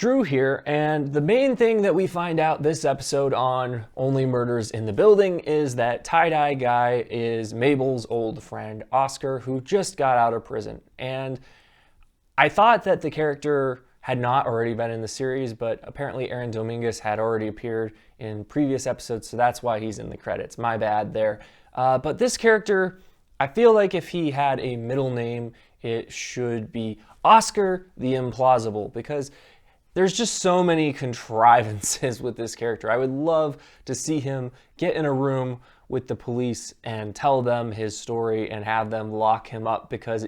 Drew here, and the main thing that we find out this episode on Only Murders in the Building is that tie-dye guy is Mabel's old friend Oscar, who just got out of prison. And I thought that the character had not already been in the series, but apparently Aaron Dominguez had already appeared in previous episodes, so that's why he's in the credits. My bad there. But this character, I feel like if he had a middle name, it should be Oscar the Implausible, because there's just so many contrivances with this character. I would love to see him get in a room with the police and tell them his story and have them lock him up, because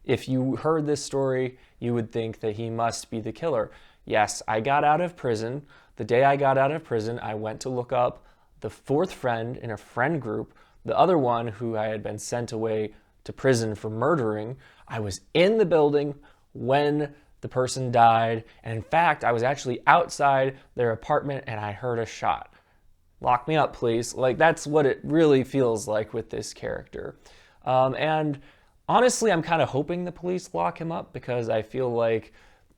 if you heard this story, you would think that he must be the killer. Yes, I got out of prison. The day I got out of prison, I went to look up the fourth friend in a friend group, the other one who I had been sent away to prison for murdering. I was in the building when the person died, and in fact, I was actually outside their apartment and I heard a shot. Lock me up, please. Like, that's what it really feels like with this character. And honestly, I'm kind of hoping the police lock him up, because I feel like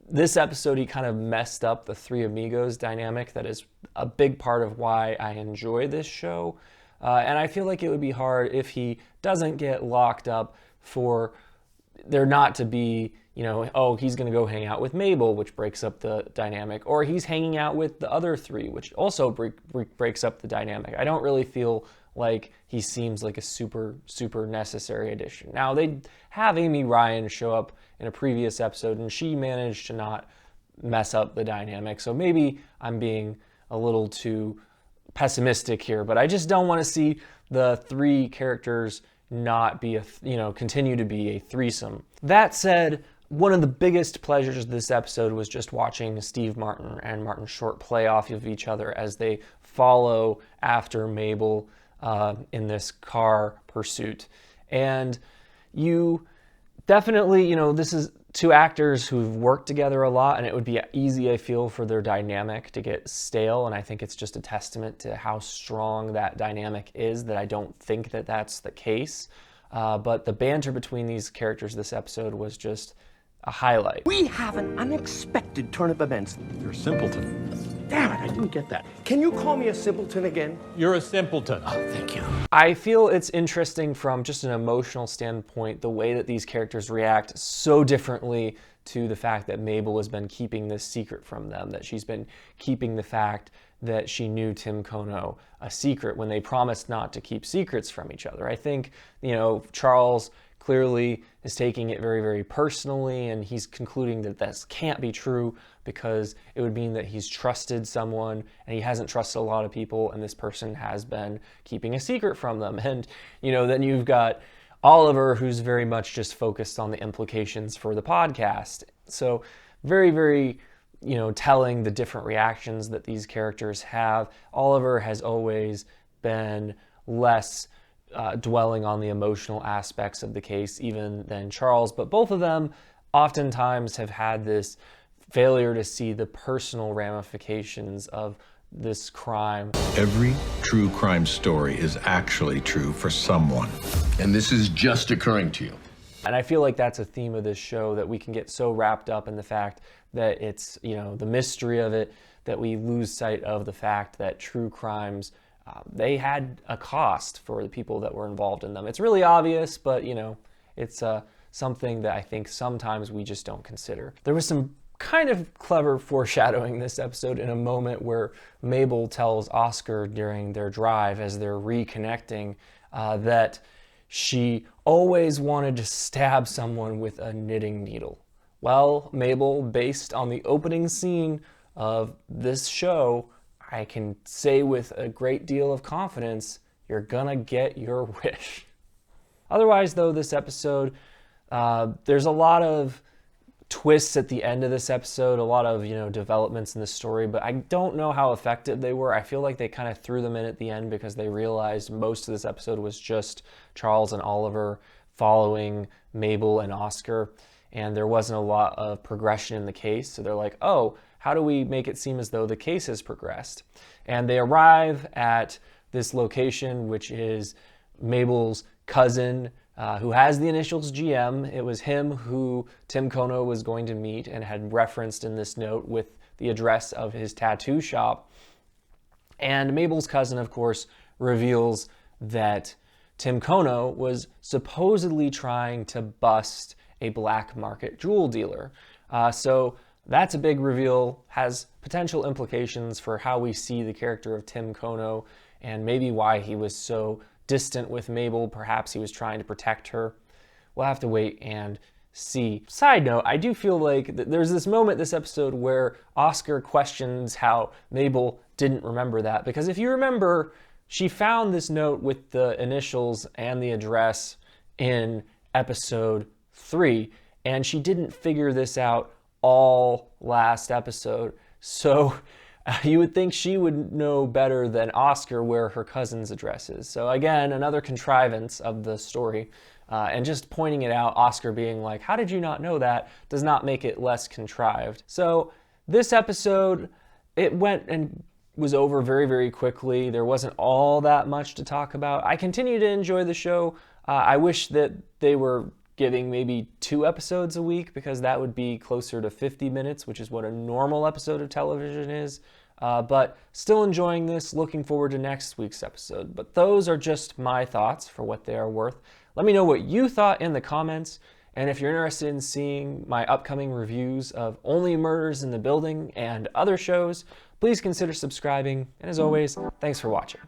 this episode, he kind of messed up the three amigos dynamic that is a big part of why I enjoy this show. And I feel like it would be hard if he doesn't get locked up for there not to be, oh, he's going to go hang out with Mabel, which breaks up the dynamic, or he's hanging out with the other three, which also breaks up the dynamic. I don't really feel like he seems like a super necessary addition. Now, they have Amy Ryan show up in a previous episode, and she managed to not mess up the dynamic, so maybe I'm being a little too pessimistic here, but I just don't want to see the three characters not be continue to be a threesome. That said, one of the biggest pleasures of this episode was just watching Steve Martin and Martin Short play off of each other as they follow after Mabel in this car pursuit. And you definitely, this is two actors who've worked together a lot, and it would be easy, I feel, for their dynamic to get stale, and I think it's just a testament to how strong that dynamic is that I don't think that that's the case. But the banter between these characters this episode was just a highlight. We have an unexpected turn of events. You're a simpleton. Damn it, I didn't get that. Can you call me a simpleton again? You're a simpleton. Oh, thank you. I feel it's interesting from just an emotional standpoint, the way that these characters react so differently to the fact that Mabel has been keeping this secret from them, that she's been keeping the fact that she knew Tim Kono a secret when they promised not to keep secrets from each other. I think, Charles clearly is taking it very, very personally, and he's concluding that this can't be true because it would mean that he's trusted someone and he hasn't trusted a lot of people, and this person has been keeping a secret from them. And, then you've got Oliver, who's very much just focused on the implications for the podcast. So very, very, telling the different reactions that these characters have. Oliver has always been less dwelling on the emotional aspects of the case even than Charles, but both of them oftentimes have had this failure to see the personal ramifications of this crime. Every true crime story is actually true for someone. And this is just occurring to you. And I feel like that's a theme of this show, that we can get so wrapped up in the fact that it's, the mystery of it, that we lose sight of the fact that true crimes, they had a cost for the people that were involved in them. It's really obvious, but it's something that I think sometimes we just don't consider. There was some kind of clever foreshadowing this episode in a moment where Mabel tells Oscar during their drive as they're reconnecting that she always wanted to stab someone with a knitting needle. Well, Mabel, based on the opening scene of this show, I can say with a great deal of confidence, you're gonna get your wish. Otherwise, though, this episode, there's a lot of twists at the end of this episode, a lot of developments in the story, but I don't know how effective they were. I feel like they kind of threw them in at the end because they realized most of this episode was just Charles and Oliver following Mabel and Oscar, and there wasn't a lot of progression in the case. So they're like, oh, how do we make it seem as though the case has progressed? And they arrive at this location, which is Mabel's cousin who has the initials GM. It was him who Tim Kono was going to meet and had referenced in this note with the address of his tattoo shop. And Mabel's cousin, of course, reveals that Tim Kono was supposedly trying to bust a black market jewel dealer. So that's a big reveal, has potential implications for how we see the character of Tim Kono and maybe why he was so distant with Mabel. Perhaps he was trying to protect her. We'll have to wait and see. Side note, I do feel like there's this moment this episode where Oscar questions how Mabel didn't remember that, because if you remember, she found this note with the initials and the address in episode 3, and she didn't figure this out all last episode. So you would think she would know better than Oscar where her cousin's address is. So again, another contrivance of the story. And just pointing it out, Oscar being like, how did you not know that, does not make it less contrived. So this episode, it went and was over very, very quickly. There wasn't all that much to talk about. I continue to enjoy the show. I wish that they were giving maybe 2 episodes a week, because that would be closer to 50 minutes, which is what a normal episode of television is. But still enjoying this, looking forward to next week's episode. But those are just my thoughts for what they are worth. Let me know what you thought in the comments. And if you're interested in seeing my upcoming reviews of Only Murders in the Building and other shows, please consider subscribing. And as always, thanks for watching.